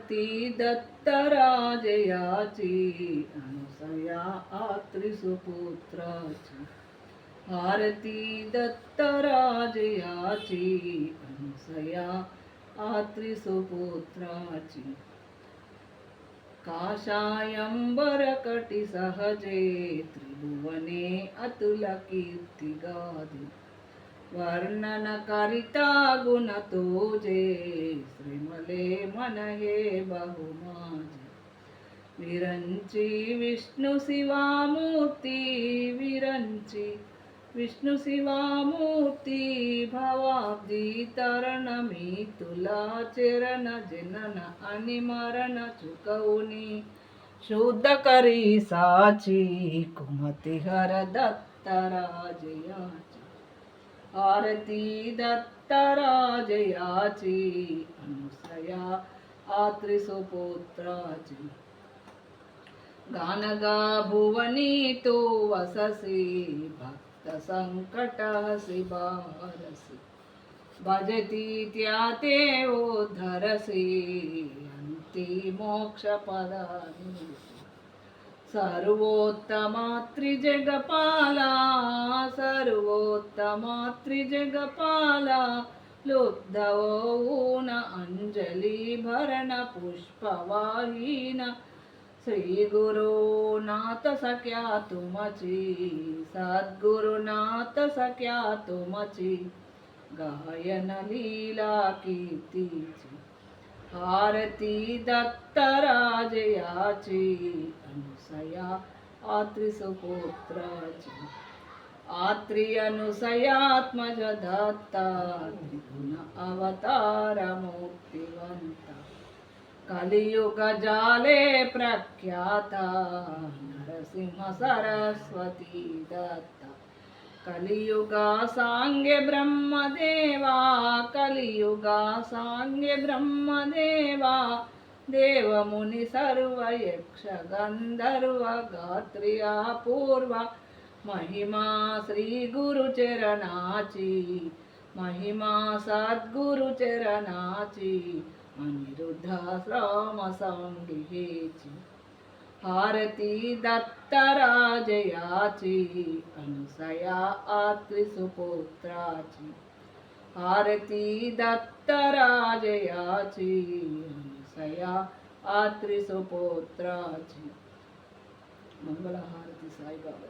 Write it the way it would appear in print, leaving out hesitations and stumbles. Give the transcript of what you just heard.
आरती दत्तराजयाची अनुसया आत्रिसुपुत्राची आरती दत्तराजयाची अनुसया आत्रिसुपुत्राची काषायंबरकटी सहजे त्रिभुवने अतुलकीर्ती गादी वर्णन करिता गुण तुझे श्रीमले मन हे बहुमाजे विरंची विष्णु शिवामूर्ती विरंची विष्णु शिवामूर्ती भावाब्दी तरण मी तुला चरण जनन आणि मरण चुकवणी शुद्ध करी साची कुमती हर दत्तराजयाची आरती दत्तराजयाची अनुसया आत्रिसुपुत्राची गानगा भुवनी तू वससी भक्त संकट हसी बारसी भजती त्या ते उद्धरसी अंती मोक्ष पदानी सर्वोत्तमा त्रिजगपाला सर्वोत्तमा त्रिजगपाला लुब्धवून अंजली भरण पुष्पवाहीन श्री गुरुनाथ सख्या तुमची सद्गुरुनाथ सख्या तुमची गायन लीला कीर्तीची आरती दत्तराजयाची अनुसया आत्रिसुपुत्राची आत्री अनुसयात्मज दत्ता त्रिगुण अवतार मुक्तिवंता कलियुग जाले प्रख्याता नरसिंह सरस्वती दत्ता कलियुगा सांगे ब्रह्मदेवा कलियुगा सांगे ब्रह्मदेवा देव मुनी सर्व यक्ष गंधर्व गात्रिया पूर्व महिमा श्री गुरुचरणाची महिमा सद्गुरु चरणाची अनिरुद्धाश्रम संगीची आरती दत्तराजयाची अनुसया आत्रिसुपुत्राची आरती दत्तराजयाची अनुसया आत्रिसुपुत्राची मंगल हारती साईबाबा।